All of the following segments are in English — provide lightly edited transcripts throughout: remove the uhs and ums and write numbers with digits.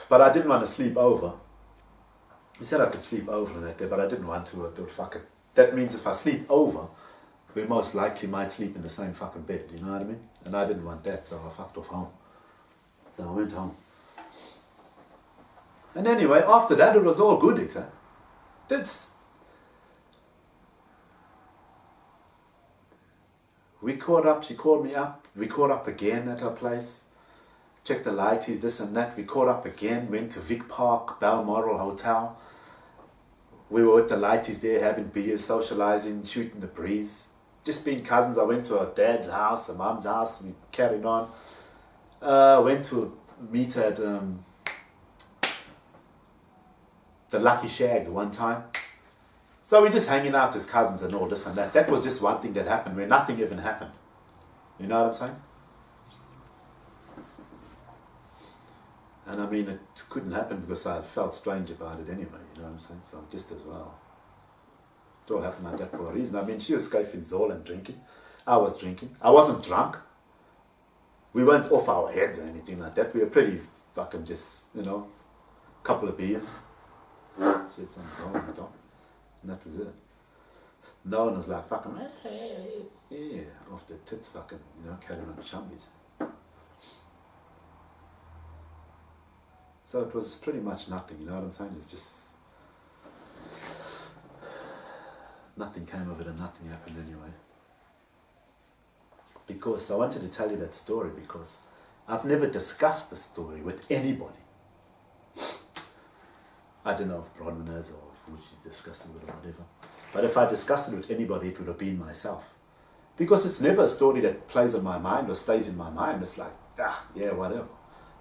But I didn't want to sleep over. He said I could sleep over on that day, but I didn't want to. I thought, fuck it. That means if I sleep over, we most likely might sleep in the same fucking bed, you know what I mean? And I didn't want that, so I fucked off home. So I went home. And anyway, after that, it was all good, exactly. We caught up, she called me up, we caught up again at her place, checked the lighties, this and that, we caught up again, went to Vic Park, Balmoral Hotel. We were with the lighties there, having beers, socializing, shooting the breeze. Just being cousins. I went to her dad's house, her mum's house, we carried on. Went to meet at the Lucky Shag one time. So we're just hanging out as cousins and all this and that. That was just one thing that happened where nothing even happened. You know what I'm saying? And I mean, it couldn't happen because I felt strange about it anyway, you know what I'm saying? So just as well. It all happened like that for a reason. I mean, she was skyfing Zol and drinking. I was drinking. I wasn't drunk. We weren't off our heads or anything like that. We were pretty fucking just, you know, a couple of beers. Shit, some Zol on the top. And that was it. No one was like fucking, yeah, off their tits fucking, you know, carrying on chummies. So it was pretty much nothing, you know what I'm saying? It's just, nothing came of it and nothing happened anyway. Because I wanted to tell you that story because I've never discussed the story with anybody. I don't know if Bronwyn has or if she's discussed it with or whatever. But if I discussed it with anybody, it would have been myself. Because it's never a story that plays in my mind or stays in my mind. It's like, yeah, whatever.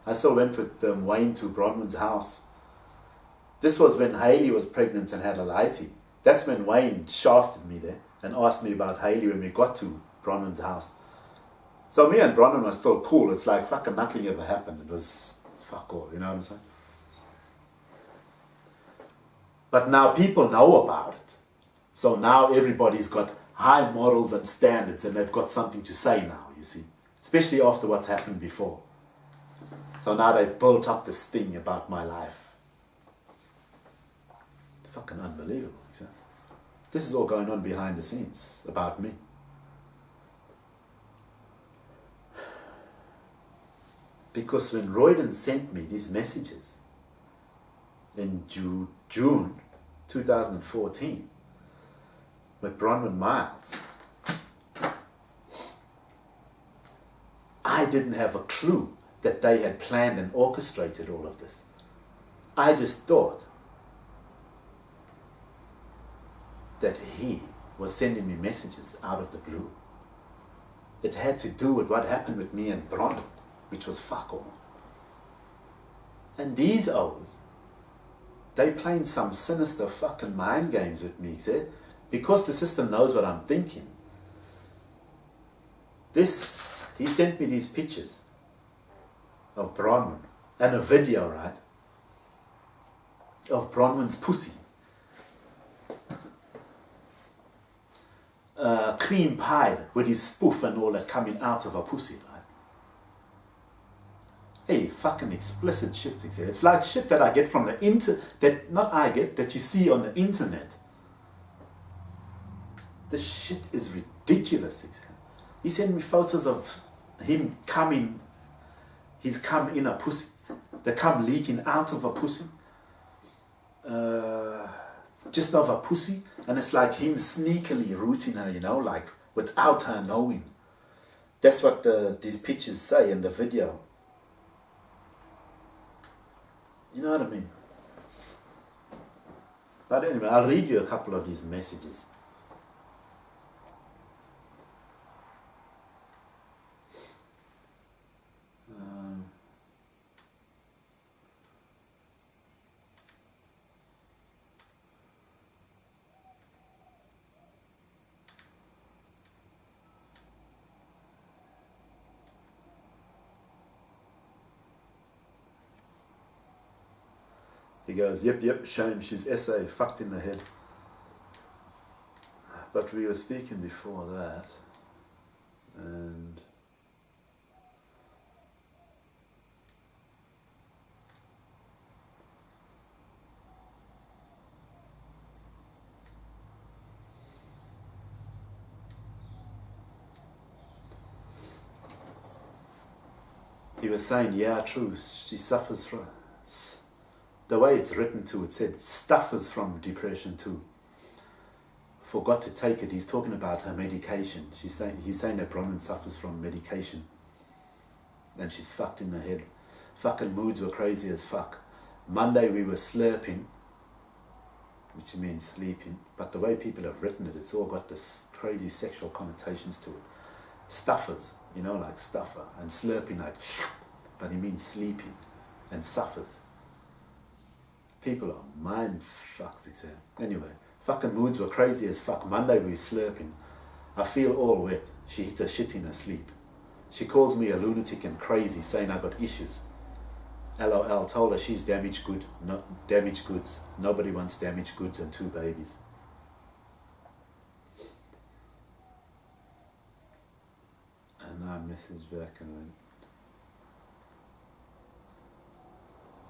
I still went with Wayne to Bronwyn's house. This was when Hailey was pregnant and had a lighty. That's when Wayne shafted me there and asked me about Hailey when we got to Bronwyn's house. So me and Bronwyn were still cool. It's like fucking nothing ever happened. It was fuck all, you know what I'm saying? But now people know about it. So now everybody's got high morals and standards and they've got something to say now, you see. Especially after what's happened before. So now they've built up this thing about my life. Fucking unbelievable, exactly. This is all going on behind the scenes about me. Because when Royden sent me these messages in June 2014 with Bronwyn Myles, I didn't have a clue that they had planned and orchestrated all of this. I just thought that he was sending me messages out of the blue. It had to do with what happened with me and Bronwyn, which was fuck all. And these O's, they playing some sinister fucking mind games with me, see? Because the system knows what I'm thinking. He sent me these pictures of Bronwyn and a video, right? Of Bronwyn's pussy. Cream pie with his spoof and all that coming out of her pussy, right? Hey, fucking explicit shit. It's like shit that I get from the that you see on the internet. This shit is ridiculous. He sent me photos of him coming. He's come in a pussy. The cum leaking out of a pussy. Just of a pussy. And it's like him sneakily rooting her, you know, like without her knowing. That's what these pictures say in the video. You know what I mean? But anyway, I'll read you a couple of these messages. He goes, yep, shame, she's SA, fucked in the head. But we were speaking before that, and he was saying, yeah, true, she suffers from, the way it's written too, it said, suffers from depression too. Forgot to take it. He's talking about her medication. He's saying that Bronwyn suffers from medication. And she's fucked in the head. Fucking moods were crazy as fuck. Monday we were slurping, which means sleeping. But the way people have written it, it's all got this crazy sexual connotations to it. Stuffers, you know, like stuffer. And slurping like, but he means sleeping. And suffers. People are mind fucks, etc. Anyway, fucking moods were crazy as fuck. Monday we were slurping. I feel all wet. She hits her shit in her sleep. She calls me a lunatic and crazy, saying I got issues. LOL, told her she's damaged goods. Nobody wants damaged goods and 2 babies. And I messaged back and went,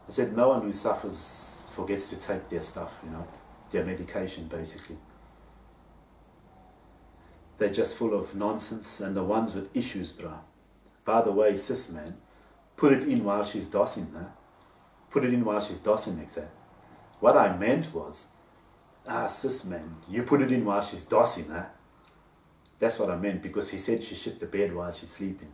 I said, no one who suffers forgets to take their stuff, you know, their medication basically. They're just full of nonsense, and the ones with issues, bruh. By the way, sis man, put it in while she's dossing, huh? Put it in while she's dossing, exactly. What I meant was, sis man, you put it in while she's dossing, huh? That's what I meant, because he said she shit the bed while she's sleeping.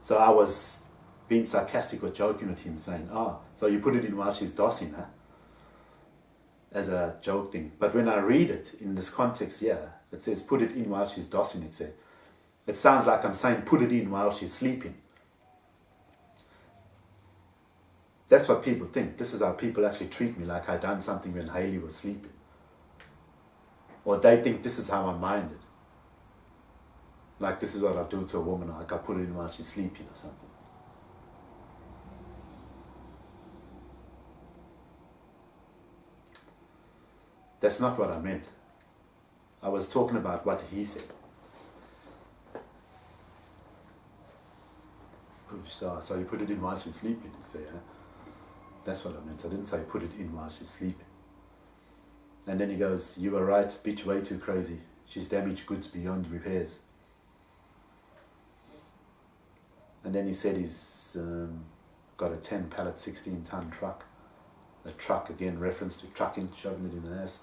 So I was being sarcastic or joking with him, saying, so you put it in while she's dossing, huh? As a joke thing. But when I read it in this context, yeah, it says put it in while she's dossing, it sounds like I'm saying put it in while she's sleeping. That's what people think. This is how people actually treat me, like I done something when Hailey was sleeping. Or they think this is how I'm minded. Like this is what I do to a woman, like I put it in while she's sleeping or something. That's not what I meant. I was talking about what he said. So you put it in while she's sleeping, you say, huh? That's what I meant. I didn't say put it in while she's sleeping. And then he goes, you were right, bitch, way too crazy. She's damaged goods beyond repairs. And then he said he's got a 10 pallet, 16 ton truck. A truck, again, reference to trucking, shoving it in the ass.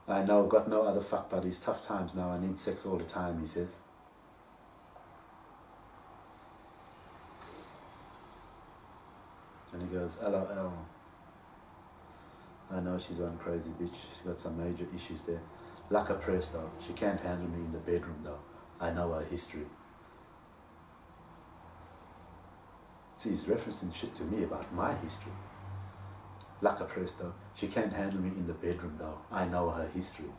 I know, got no other fuck buddies, tough times now, I need sex all the time, he says. And he goes, LOL. I know she's one crazy bitch, she's got some major issues there. Like a press though, she can't handle me in the bedroom though. I know her history. See, he's referencing shit to me about my history. Like a press though, she can't handle me in the bedroom though. I know her history.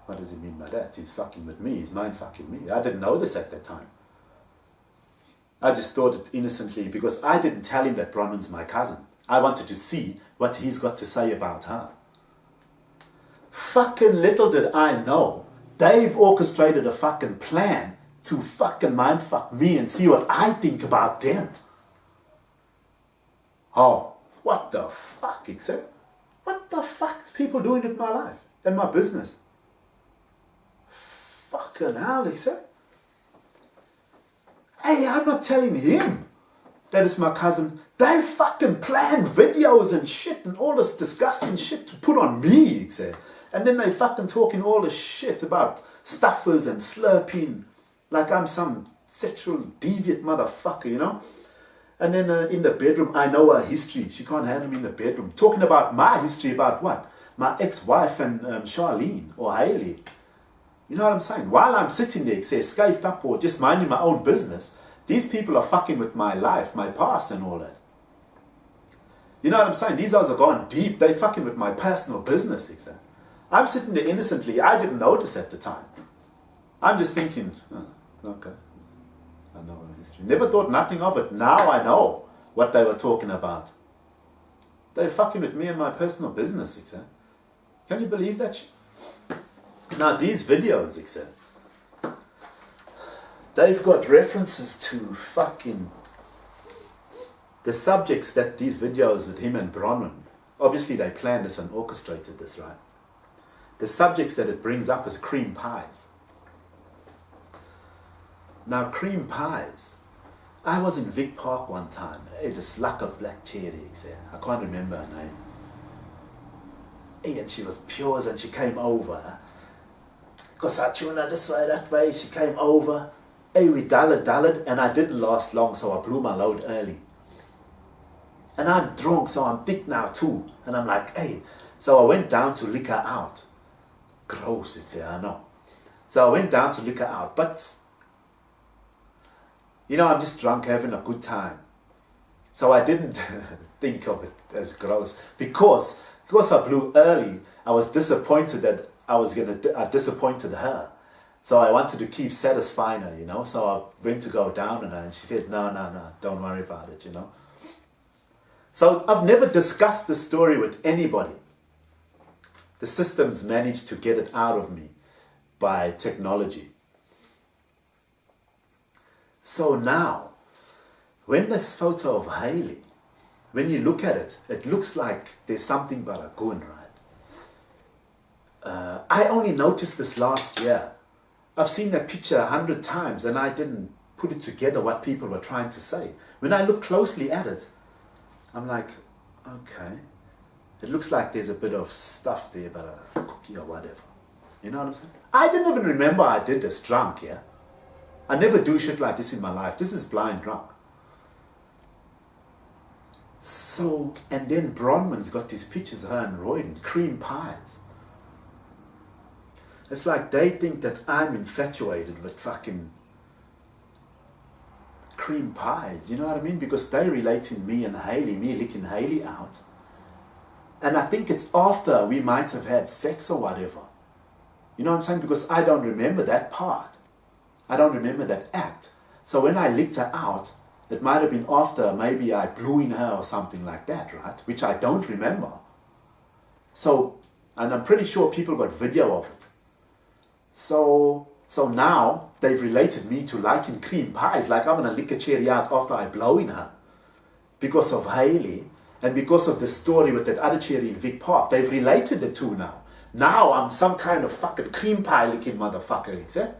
What does he mean by that? He's fucking with me, he's mind fucking me. I didn't know this at that time. I just thought it innocently because I didn't tell him that Bronwyn's my cousin. I wanted to see what he's got to say about her. Fucking little did I know, Dave orchestrated a fucking plan to fucking mindfuck me and see what I think about them. Oh, what the fuck, except, what the fuck is people doing in my life and my business? Fucking hell, except. Hey, I'm not telling him that it's my cousin. They fucking plan videos and shit and all this disgusting shit to put on me, except. And then they fucking talking all this shit about stuffers and slurping like I'm some sexual deviant motherfucker, you know? And then in the bedroom, I know her history. She can't handle me in the bedroom. Talking about my history about what? My ex-wife and Charlene or Hailey. You know what I'm saying? While I'm sitting there, say, scathed up or just minding my own business, these people are fucking with my life, my past and all that. You know what I'm saying? These guys are going deep. They fucking with my personal business, exactly. I'm sitting there innocently. I didn't notice at the time. I'm just thinking, okay. I know her history. Never thought nothing of it. Now I know what they were talking about. They're fucking with me and my personal business, etc. Can you believe that shit? Now these videos, etc. They've got references to fucking the subjects that these videos with him and Bronwyn. Obviously they planned this and orchestrated this, right? The subjects that it brings up is cream pies. Now, cream pies I was in Vic Park one time. Hey, this lucky black cherry, I can't remember her name. Hey, and she was pure, and she came over. Because I tuned her this way, that way. She came over. Hey, we dulled, and I didn't last long, so I blew my load early. And I'm drunk, so I'm big now too. And I'm like, hey. So I went down to lick her out. Gross, I know. So I went down to lick her out. But, you know, I'm just drunk having a good time. So I didn't think of it as gross. Because I blew early, I was disappointed that I disappointed her. So I wanted to keep satisfying her, you know. So I went to go down on her and she said, no, don't worry about it, you know. So I've never discussed this story with anybody. The systems managed to get it out of me by technology. So now, when this photo of Hailey, when you look at it, it looks like there's something but a goon, right? I only noticed this last year. I've seen that picture 100 times and I didn't put it together what people were trying to say. When I look closely at it, I'm like, okay. It looks like there's a bit of stuff there, but a cookie or whatever. You know what I'm saying? I didn't even remember I did this drunk, yeah? I never do shit like this in my life. This is blind drunk. So, and then Bronwyn's got these pictures of her and Royden, cream pies. It's like they think that I'm infatuated with fucking cream pies, you know what I mean? Because they relate in me and Hailey, me licking Hailey out. And I think it's after we might have had sex or whatever. You know what I'm saying? Because I don't remember that part. I don't remember that act. So when I licked her out, it might have been after maybe I blew in her or something like that, right? Which I don't remember. So, and I'm pretty sure people got video of it. So now they've related me to liking cream pies. Like I'm going to lick a cherry out after I blow in her. Because of Hailey. And because of the story with that other cherry in Vic Park, they've related the two now. Now I'm some kind of fucking cream pie licking motherfucker, eh?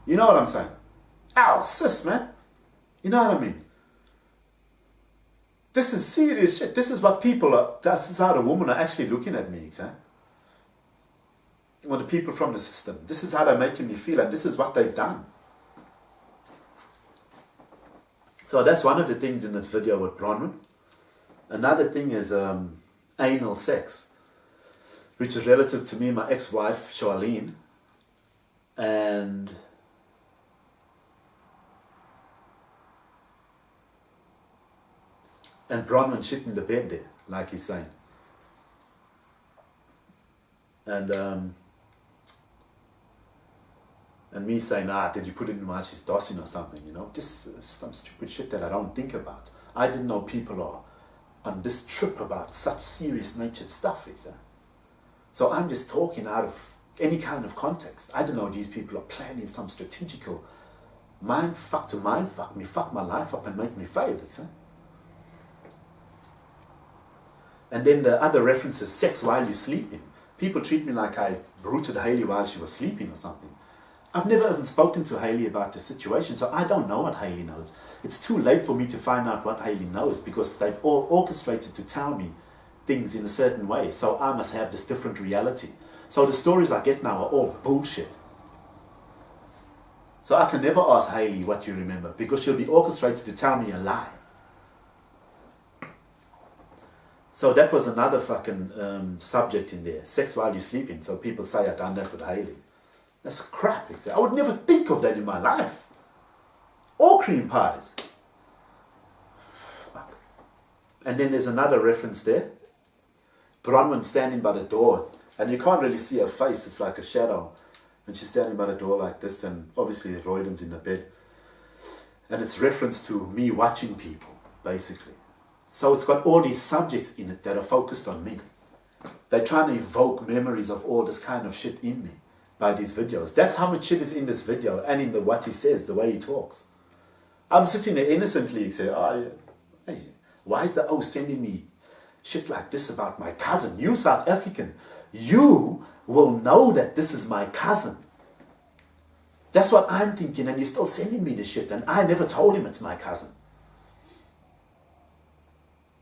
You know what I'm saying? Ow, sis, man. You know what I mean? This is serious shit. This is what people are, this is how the women are actually looking at me, eh? Or the people from the system. This is how they're making me feel, and this is what they've done. So that's one of the things in that video with Bronwyn. Another thing is anal sex, which is relative to me and my ex-wife, Charlene, and Bronwyn shit in the bed there, like he's saying. And me saying, did you put it in while she's dossing or something, you know? Just some stupid shit that I don't think about. I didn't know people are on this trip about such serious natured stuff, is that? So I'm just talking out of any kind of context. I don't know these people are planning some strategical mind fuck me, fuck my life up and make me fail, is that? And then the other reference is sex while you're sleeping. People treat me like I bruited Hailey while she was sleeping or something. I've never even spoken to Hailey about the situation, so I don't know what Hailey knows. It's too late for me to find out what Hailey knows because they've all orchestrated to tell me things in a certain way, so I must have this different reality. So the stories I get now are all bullshit. So I can never ask Hailey what you remember because she'll be orchestrated to tell me a lie. So that was another fucking subject in there, sex while you're sleeping. So people say I've done that with Hailey. That's crap. I would never think of that in my life. Or cream pies. And then there's another reference there. Bronwyn standing by the door. And you can't really see her face. It's like a shadow. And she's standing by the door like this. And obviously Royden's in the bed. And it's reference to me watching people, basically. So it's got all these subjects in it that are focused on me. They're trying to evoke memories of all this kind of shit in me by these videos. That's how much shit is in this video and in the what he says, the way he talks. I'm sitting there innocently saying, hey, why is the sending me shit like this about my cousin? You South African, you will know that this is my cousin. That's what I'm thinking, and you're still sending me this shit, and I never told him it's my cousin.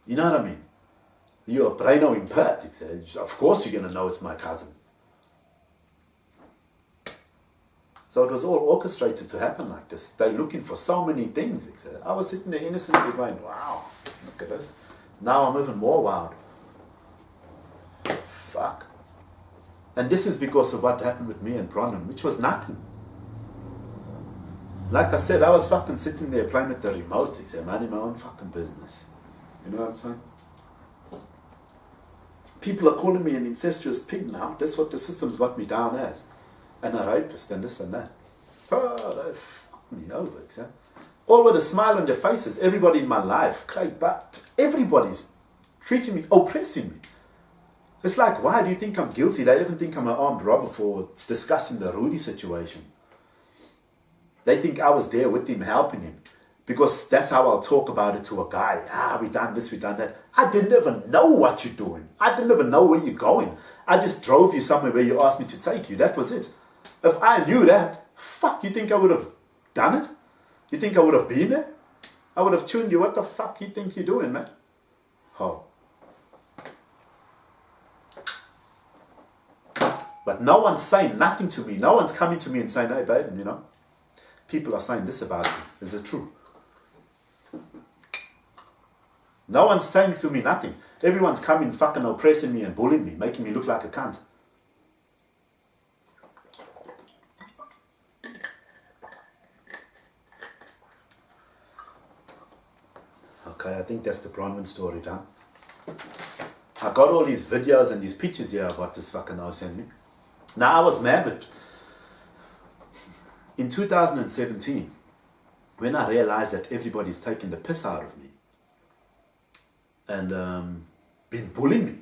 You know what I mean? You're a braino impaired. Of course you're going to know it's my cousin. So it was all orchestrated to happen like this. They're looking for so many things. I was sitting there innocently going, wow, look at this. Now I'm even more wild. Fuck. And this is because of what happened with me and Bronwyn, which was nothing. Like I said, I was fucking sitting there playing with the remote, minding my own fucking business. You know what I'm saying? People are calling me an incestuous pig now. That's what the system's got me down as. And a rapist and this and that. Oh, they fucked me over. All with a smile on their faces. Everybody in my life. But everybody's treating me, oppressing me. It's like, why do you think I'm guilty? They even think I'm an armed robber for discussing the Rudy situation. They think I was there with him, helping him. Because that's how I'll talk about it to a guy. We done this, we done that. I didn't even know what you're doing. I didn't even know where you're going. I just drove you somewhere where you asked me to take you. That was it. If I knew that, fuck, you think I would have done it? You think I would have been there? I would have tuned you. What the fuck you think you're doing, man? Oh. But no one's saying nothing to me. No one's coming to me and saying, hey, Baden, you know. People are saying this about me. Is it true? No one's saying to me nothing. Everyone's coming fucking oppressing me and bullying me, making me look like a cunt. Okay, I think that's the Bronwyn story done. I got all these videos and these pictures here of what this fucking house sent me. Now, I was mad, but in 2017, when I realized that everybody's taking the piss out of me and been bullying me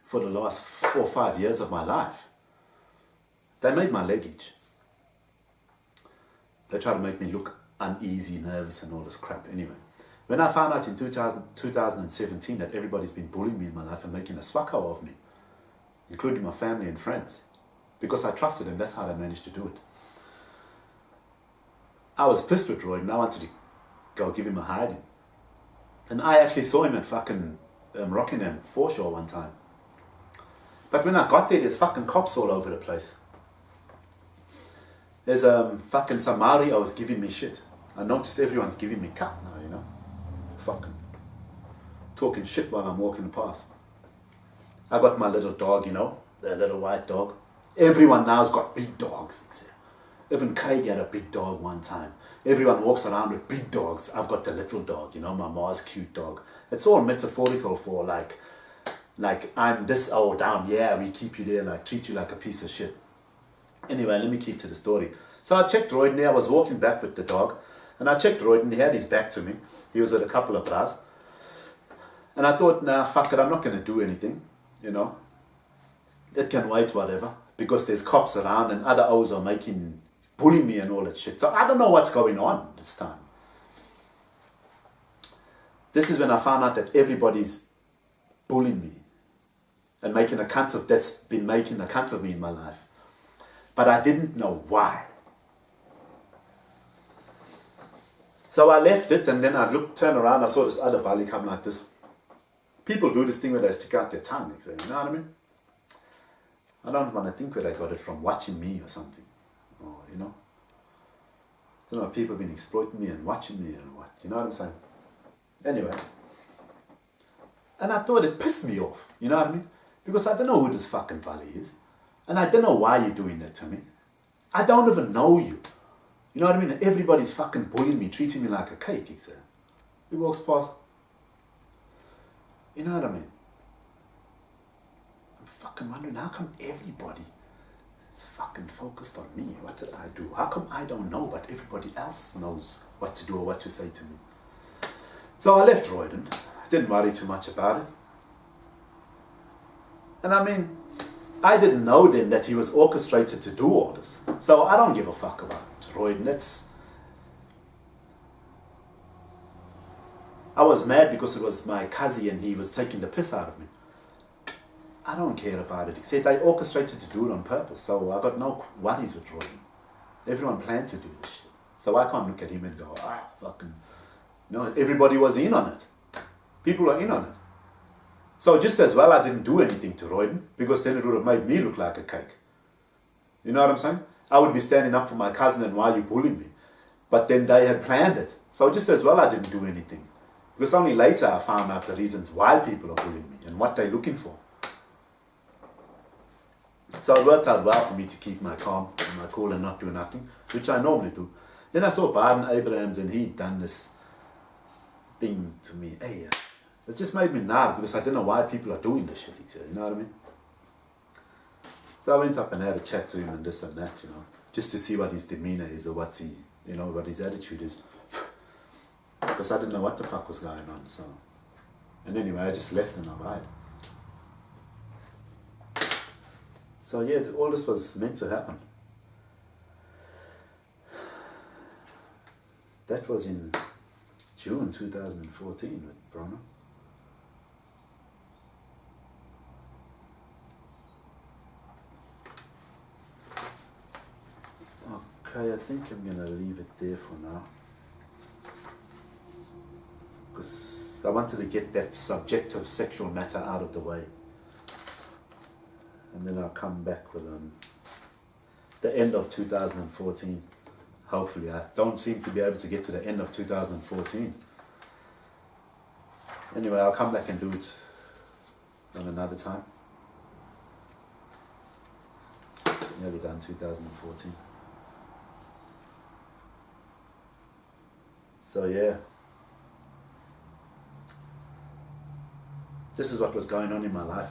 for the last 4 or 5 years of my life, they made my leg itch. They tried to make me look uneasy, nervous, and all this crap. Anyway, when I found out in 2017 that everybody's been bullying me in my life and making a swakko of me, including my family and friends, because I trusted them, that's how they managed to do it. I was pissed with Royden. I wanted to go give him a hiding. And I actually saw him at fucking Rockingham foreshore one time. But when I got there, there's fucking cops all over the place. There's fucking some Marios giving me shit. I noticed everyone's giving me cut now, you know. Fucking talking shit while I'm walking past. I got my little dog, you know, the little white dog. Everyone now's got big dogs. Even Craig had a big dog one time. Everyone walks around with big dogs. I've got the little dog, you know, my ma's cute dog. It's all metaphorical for like I'm this old down, yeah, we keep you there, like treat you like a piece of shit. Anyway, let me keep to the story. So I checked Royden there. I was walking back with the dog, and I checked Royden. He had his back to me. He was with a couple of bras. And I thought, nah, fuck it, I'm not going to do anything, you know. It can wait, whatever, because there's cops around and other O's are bullying me and all that shit. So I don't know what's going on this time. This is when I found out that everybody's bullying me and making a cunt of, that's been making a cunt of me in my life. But I didn't know why. So I left it, and then I turned around, I saw this other bully come like this. People do this thing where they stick out their tongue, you know what I mean? I don't want to think where they got it from, watching me or something. Or, you know? I don't know, people have been exploiting me and watching me and what, you know what I'm saying? Anyway. And I thought it pissed me off, you know what I mean? Because I don't know who this fucking bully is. And I don't know why you're doing that to me. I don't even know you. You know what I mean? Everybody's fucking bullying me, treating me like a cake, he said. He walks past. You know what I mean? I'm fucking wondering, how come everybody is fucking focused on me? What did I do? How come I don't know, but everybody else knows what to do or what to say to me? So I left Royden. I didn't worry too much about it. And I mean, I didn't know then that he was orchestrated to do all this. So I don't give a fuck about Royden. I was mad because it was my cousin and he was taking the piss out of me. I don't care about it, except they orchestrated to do it on purpose. So I got no worries with Royden. Everyone planned to do this shit. So I can't look at him and go, fucking... No, everybody was in on it. People were in on it. So just as well I didn't do anything to Royden, because then it would have made me look like a cake. You know what I'm saying? I would be standing up for my cousin and why you bullying me. But then they had planned it. So just as well I didn't do anything. Because only later I found out the reasons why people are bullying me and what they're looking for. So it worked out well for me to keep my calm and my cool and not do nothing, which I normally do. Then I saw BULLIED Abrahams, and he'd done this thing to me. Hey, it just made me mad because I didn't know why people are doing this shit. You know what I mean? So I went up and had a chat to him and this and that, you know, just to see what his demeanor is or what he, you know, what his attitude is. Because I didn't know what the fuck was going on. So, and anyway, I just left and I lied. So yeah, all this was meant to happen. That was in June 2014 with Bronwyn. Okay, I think I'm going to leave it there for now. Because I wanted to get that subjective sexual matter out of the way. And then I'll come back with the end of 2014. Hopefully. I don't seem to be able to get to the end of 2014. Anyway, I'll come back and do it on another time. Nearly done 2014. So yeah. This is what was going on in my life.